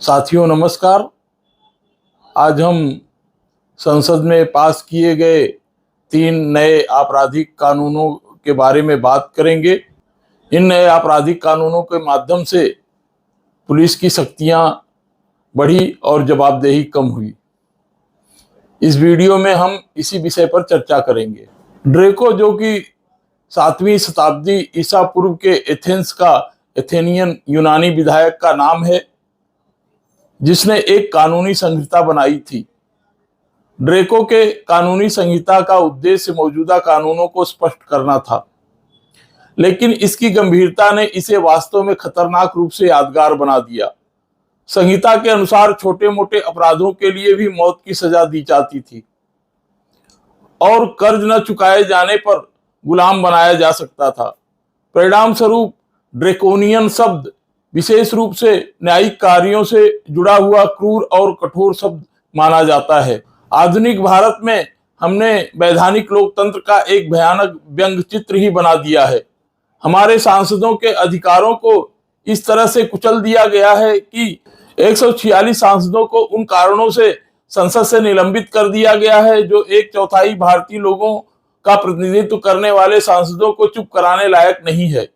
साथियों नमस्कार। आज हम संसद में पास किए गए 3 नए आपराधिक कानूनों के बारे में बात करेंगे। इन नए आपराधिक कानूनों के माध्यम से पुलिस की शक्तियां बढ़ी और जवाबदेही कम हुई। इस वीडियो में हम इसी विषय पर चर्चा करेंगे। ड्रेको, जो कि 7वीं शताब्दी ईसा पूर्व के एथेंस का एथेनियन यूनानी विधायक का नाम है, जिसने एक कानूनी संहिता बनाई थी। ड्रेको के कानूनी संहिता का उद्देश्य मौजूदा कानूनों को स्पष्ट करना था, लेकिन इसकी गंभीरता ने इसे वास्तव में खतरनाक रूप से यादगार बना दिया। संहिता के अनुसार छोटे मोटे अपराधों के लिए भी मौत की सजा दी जाती थी और कर्ज न चुकाए जाने पर गुलाम बनाया जा सकता था। परिणाम स्वरूप ड्रेकोनियन शब्द विशेष रूप से न्यायिक कार्यों से जुड़ा हुआ क्रूर और कठोर शब्द माना जाता है। आधुनिक भारत में हमने वैधानिक लोकतंत्र का एक भयानक व्यंग चित्र ही बना दिया है। हमारे सांसदों के अधिकारों को इस तरह से कुचल दिया गया है कि 146 सांसदों को उन कारणों से संसद से निलंबित कर दिया गया है जो 1/4 भारतीय लोगों का प्रतिनिधित्व करने वाले सांसदों को चुप कराने लायक नहीं है।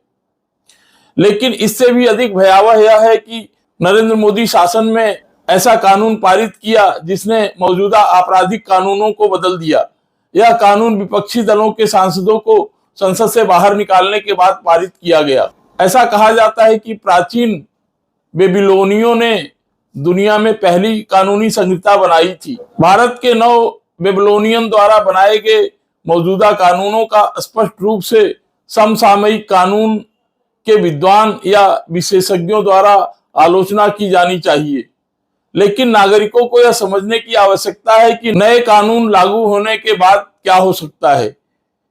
लेकिन इससे भी अधिक भयावह यह है कि नरेंद्र मोदी शासन में ऐसा कानून पारित किया जिसने मौजूदा आपराधिक कानूनों को बदल दिया। यह कानून विपक्षी दलों के सांसदों को संसद से बाहर निकालने के बाद पारित किया गया। ऐसा कहा जाता है कि प्राचीन बेबीलोनियों ने दुनिया में पहली कानूनी संहिता बनाई थी। भारत के नव बेबीलोनियन द्वारा बनाए गए मौजूदा कानूनों का स्पष्ट रूप से समसामयिक कानून के विद्वान या विशेषज्ञों द्वारा आलोचना की जानी चाहिए। लेकिन नागरिकों को यह समझने की आवश्यकता है कि नए कानून लागू होने के बाद क्या हो सकता है।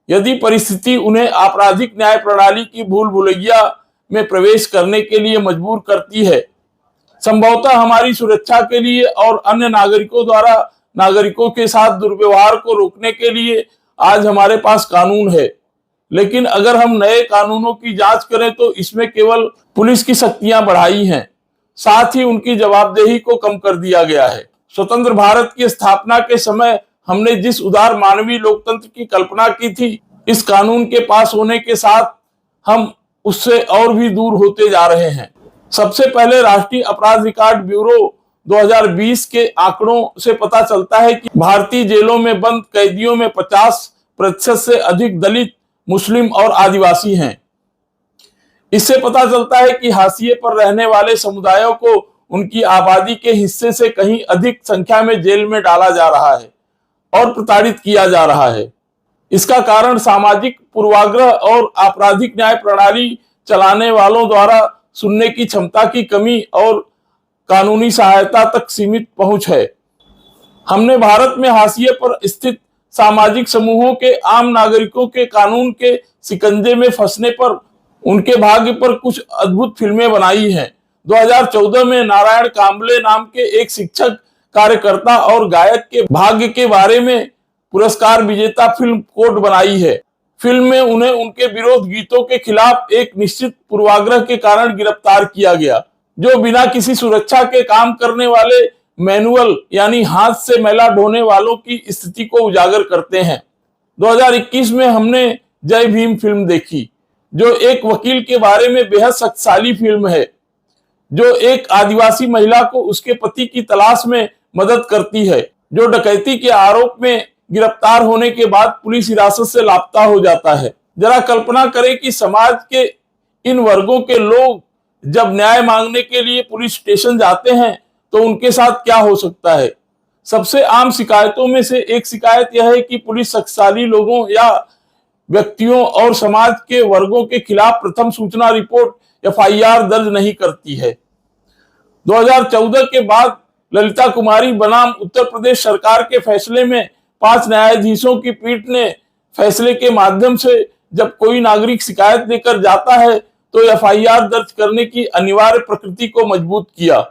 यदि परिस्थिति उन्हें आपराधिक न्याय प्रणाली की भूल भुलैया में प्रवेश करने के लिए मजबूर करती है, संभवतः हमारी सुरक्षा के लिए और अन्य नागरिकों द्वारा नागरिकों के साथ दुर्व्यवहार को रोकने के लिए आज हमारे पास कानून है। लेकिन अगर हम नए कानूनों की जांच करें तो इसमें केवल पुलिस की शक्तियां बढ़ाई हैं, साथ ही उनकी जवाबदेही को कम कर दिया गया है। स्वतंत्र भारत की स्थापना के समय हमने जिस उदार मानवीय लोकतंत्र की कल्पना की थी, इस कानून के पास होने के साथ हम उससे और भी दूर होते जा रहे हैं। सबसे पहले राष्ट्रीय अपराध रिकॉर्ड ब्यूरो 2020 के आंकड़ों से पता चलता है कि भारतीय जेलों में बंद कैदियों में 50% से अधिक दलित, मुस्लिम और आदिवासी हैं। इससे पता चलता है कि हाशिए पर रहने वाले समुदायों को उनकी आबादी के हिस्से से कहीं अधिक संख्या में जेल में डाला जा रहा है और प्रताड़ित किया जा रहा है। इसका कारण सामाजिक पूर्वाग्रह और आपराधिक न्याय प्रणाली चलाने वालों द्वारा सुनने की क्षमता की कमी और कानूनी सहायता तक सीमित पहुंच है। हमने भारत में हाशिए पर स्थित सामाजिक समूहों के आम नागरिकों के कानून के शिकंजे में फंसने पर उनके भाग्य पर कुछ अद्भुत फिल्में बनाई हैं। 2014 में नारायण कांबले नाम के एक शिक्षक, कार्यकर्ता और गायक के भाग्य के बारे में पुरस्कार विजेता फिल्म कोर्ट बनाई है। फिल्म में उन्हें उनके विरोध गीतों के खिलाफ एक निश्चित पूर्वाग्रह के कारण गिरफ्तार किया गया, जो बिना किसी सुरक्षा के काम करने वाले मैनुअल यानी हाथ से मैला ढोने वालों की स्थिति को उजागर करते हैं। 2021 में हमने जय भीम फिल्म देखी, जो एक वकील के बारे में बेहद शक्तिशाली फिल्म है, जो एक आदिवासी महिला को उसके पति की तलाश में मदद करती है, जो डकैती के आरोप में गिरफ्तार होने के बाद पुलिस हिरासत से लापता हो जाता है। जरा कल्पना करें कि समाज के इन वर्गों के लोग जब न्याय मांगने के लिए पुलिस स्टेशन जाते हैं तो उनके साथ क्या हो सकता है। सबसे आम शिकायतों में से एक शिकायत यह है कि पुलिस शक्तिशाली लोगों या व्यक्तियों और समाज के वर्गों के खिलाफ प्रथम सूचना रिपोर्ट FIR दर्ज नहीं करती है। 2014 के बाद ललिता कुमारी बनाम उत्तर प्रदेश सरकार के फैसले में 5 न्यायाधीशों की पीठ ने फैसले के माध्यम से जब कोई नागरिक शिकायत देकर जाता है तो FIR दर्ज करने की अनिवार्य प्रकृति को मजबूत किया।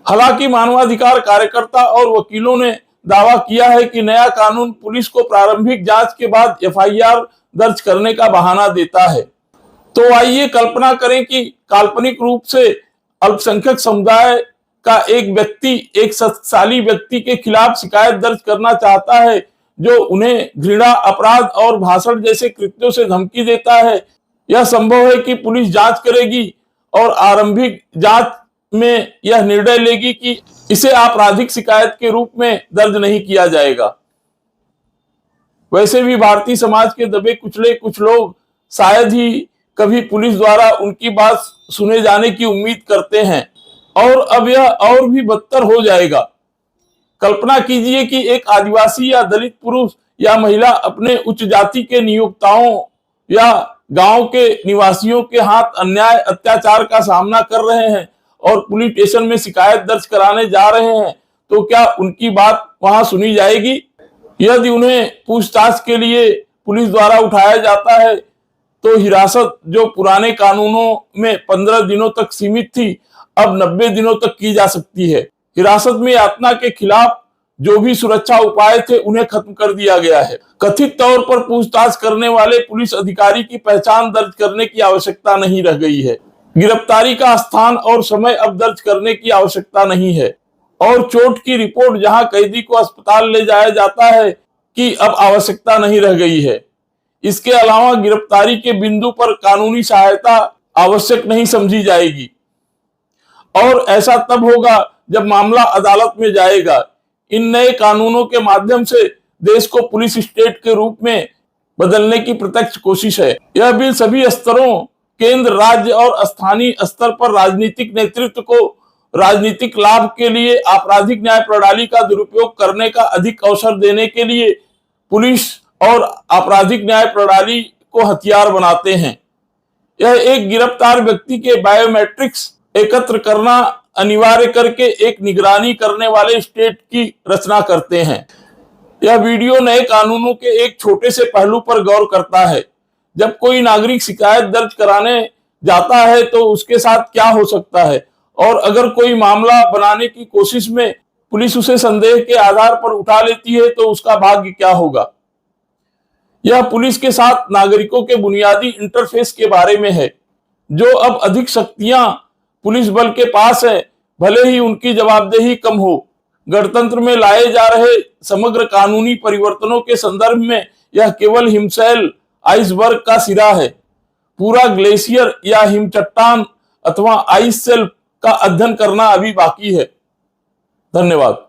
हालांकि मानवाधिकार कार्यकर्ता और वकीलों ने दावा किया है कि नया कानून पुलिस को प्रारंभिक जांच के बाद FIR दर्ज करने का बहाना देता है। तो आइए कल्पना करें कि काल्पनिक रूप से अल्पसंख्यक समुदाय का एक व्यक्ति एक शक्तिशाली व्यक्ति के खिलाफ शिकायत दर्ज करना चाहता है, जो उन्हें घृणा, अपराध और भाषण जैसे कृत्यों से धमकी देता है, यह संभव है कि पुलिस जांच करेगी और आरंभिक जांच में यह निर्णय लेगी कि इसे आपराधिक शिकायत के रूप में दर्ज नहीं किया जाएगा। वैसे भी भारतीय समाज के दबे कुचले कुछ लोग शायद ही कभी पुलिस द्वारा उनकी बात सुने जाने की उम्मीद करते हैं, और अब यह और भी बदतर हो जाएगा। कल्पना कीजिए कि एक आदिवासी या दलित पुरुष या महिला अपने उच्च जाति के नियोक्ताओं या गांव के निवासियों के हाथ अन्याय अत्याचार का सामना कर रहे हैं और पुलिस स्टेशन में शिकायत दर्ज कराने जा रहे हैं, तो क्या उनकी बात वहां सुनी जाएगी? यदि उन्हें पूछताछ के लिए पुलिस द्वारा उठाया जाता है तो हिरासत, जो पुराने कानूनों में 15 दिनों तक सीमित थी, अब 90 दिनों तक की जा सकती है। हिरासत में यातना के खिलाफ जो भी सुरक्षा उपाय थे उन्हें खत्म कर दिया गया है। कथित तौर पर पूछताछ करने वाले पुलिस अधिकारी की पहचान दर्ज करने की आवश्यकता नहीं रह गई है। गिरफ्तारी का स्थान और समय अब दर्ज करने की आवश्यकता नहीं है, और चोट की रिपोर्ट जहां कैदी को अस्पताल ले जाया जाता है कि अब आवश्यकता नहीं रह गई है। इसके अलावा गिरफ्तारी के बिंदु पर कानूनी सहायता आवश्यक नहीं समझी जाएगी, और ऐसा तब होगा जब मामला अदालत में जाएगा। इन नए कानूनों के माध्यम से देश को पुलिस स्टेट के रूप में बदलने की प्रत्यक्ष कोशिश है। यह बिल सभी स्तरों, केंद्र, राज्य और स्थानीय स्तर पर राजनीतिक नेतृत्व को राजनीतिक लाभ के लिए आपराधिक न्याय प्रणाली का दुरुपयोग करने का अधिक अवसर देने के लिए पुलिस और आपराधिक न्याय प्रणाली को हथियार बनाते हैं। यह एक गिरफ्तार व्यक्ति के बायोमेट्रिक्स एकत्र करना अनिवार्य करके एक निगरानी करने वाले स्टेट की रचना करते हैं। यह वीडियो नए कानूनों के एक छोटे से पहलू पर गौर करता है। जब कोई नागरिक शिकायत दर्ज कराने जाता है तो उसके साथ क्या हो सकता है, और अगर कोई मामला बनाने की कोशिश में पुलिस उसे संदेह के आधार पर उठा लेती है तो उसका भाग्य क्या होगा। यह पुलिस के साथ नागरिकों के बुनियादी इंटरफेस के बारे में है, जो अब अधिक शक्तियां पुलिस बल के पास है, भले ही उनकी जवाबदेही कम हो। गणतंत्र में लाए जा रहे समग्र कानूनी परिवर्तनों के संदर्भ में यह केवल हिमशैल आइसबर्ग का सिरा है। पूरा ग्लेशियर या हिमचट्टान अथवा आइस शेल्फ का अध्ययन करना अभी बाकी है। धन्यवाद।